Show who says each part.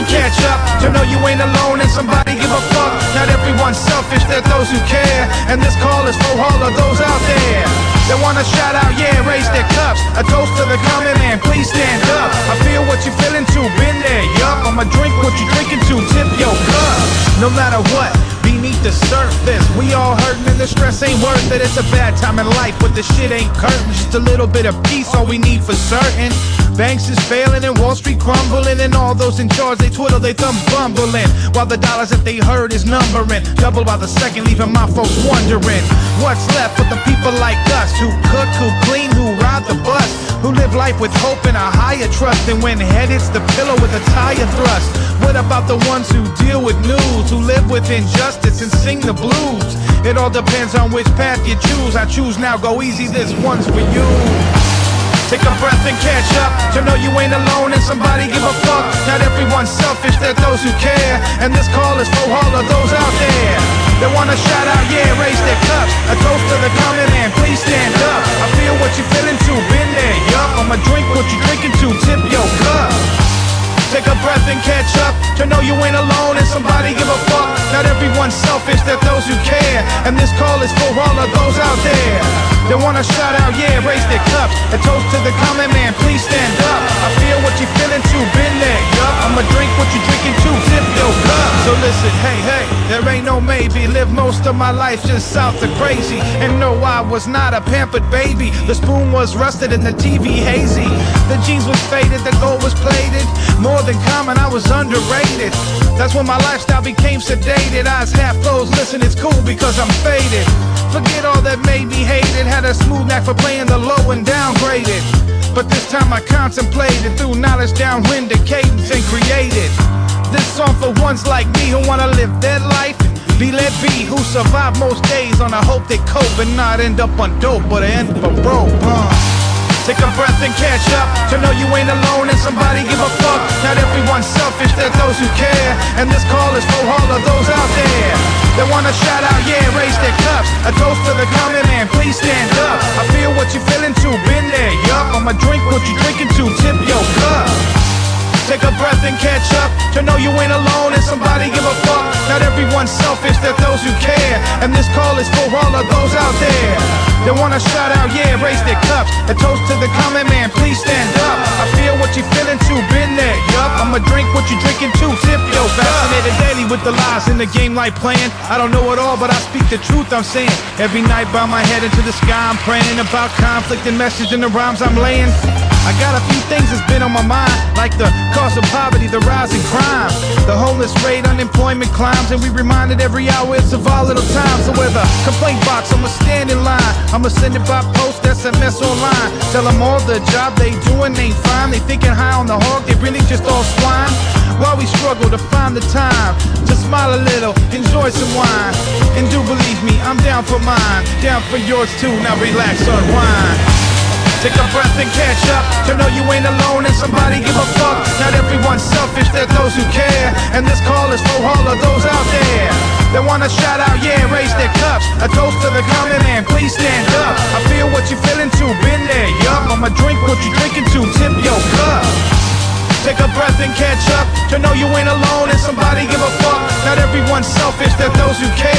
Speaker 1: and catch up, to know you ain't alone and somebody give a fuck. Not everyone's selfish, there are those who care, and this call is for all of those out there that wanna shout out, yeah, raise their cups. A toast to the common man, please stand up. I feel what you're feeling too, been there, yup. I'ma drink what you're drinking to, tip your cup. No matter what, beneath the surface, we all hurting and the stress ain't worth it. It's a bad time in life, but the shit ain't curtain. Just a little bit of peace, all we need for certain. Banks is failing and Wall Street crumbling, and all those in charge, they twiddle they thumbs bumbling, while the dollars that they heard is numbering, double by the second, leaving my folks wondering what's left for the people like us, who cook, who clean, who ride the bus, who live life with hope and a higher trust, and when head hits the pillow with a tire thrust. What about the ones who deal with news, who live with injustice and sing the blues? It all depends on which path you choose. I choose now, go easy, this one's for you. Take a breath and catch up, to know you ain't alone and somebody give a fuck. Not everyone's selfish, there are those who care, and this call is for all of those out there that wanna shout out, yeah, raise their cups. A toast to the common man, please stand up. I feel what you're feeling too, been there, yup. I'ma drink what you're drinking to, tip your cup. Take a breath and catch up, to know you ain't alone and somebody give a fuck. Not everyone's selfish, there are those who care, and this call is for all of those out there that wanna shout out, yeah, raise their cups. A toast to the common man, please stand up. I feel what you're feeling too, been there, yup. I'ma drink what you're drinking too, tip your cup. So listen, hey, there ain't no maybe. Live most of my life just south of crazy, and no, I was not a pampered baby. The spoon was rusted and the TV hazy. The jeans was faded, the gold was plated. More than common, I was underrated. That's when my lifestyle became sedated. Eyes half closed, listen, it's cool because I'm faded. Forget all that made me hated. Had a smooth knack for playing the low and downgraded, but this time I contemplated through knowledge downwind the cadence and created this song for ones like me who wanna live their life and be let be, who survive most days on a hope they cope and not end up on dope but end up broke. Take a breath and catch up, to know you ain't alone and somebody give a fuck. Not everyone's selfish, there are those who care, and this call is for all of those out there that wanna shout out, yeah, raise their cups. A toast to the common man, please stand up. I feel what you're feeling too, been there, yup. I'ma drink what you're drinking to, tip your cup. Take a breath and catch up, to know you ain't alone and somebody give a fuck. Not everyone's selfish, there are those who care, and this call is for all of those out there that wanna shout out, yeah, raise their cups. A toast to the common man, please stand up. I feel what you're feeling too, been there, yup. I'ma drink what you're drinking too, tip your cup. Fascinated daily with the lies in the game like playing. I don't know it all, but I speak the truth I'm saying. Every night bow my head into the sky, I'm praying about conflict and message in the rhymes I'm laying. I got a few things that's been on my mind, like the cost of poverty, the rise in crime, the homeless rate, unemployment climbs, and we reminded every hour it's a volatile time. So with a complaint box, I'ma stand in line. I'ma send it by post, SMS online. Tell them all the job they doing ain't fine. They thinking high on the hog, they really just all swine. While we struggle to find the time to smile a little, enjoy some wine, and do believe me, I'm down for mine, down for yours too. Now relax, unwind. Take a breath and catch up, to know you ain't alone and somebody give a fuck. Not everyone's selfish, there are those who care, and this call is for all of those out there that wanna shout out, yeah, raise their cups. A toast to the common man, please stand up. I feel what you're feeling too, been there, yup. I'ma drink what you're drinking to, tip your cup. Take a breath and catch up, to know you ain't alone and somebody give a fuck. Not everyone's selfish, there are those who care.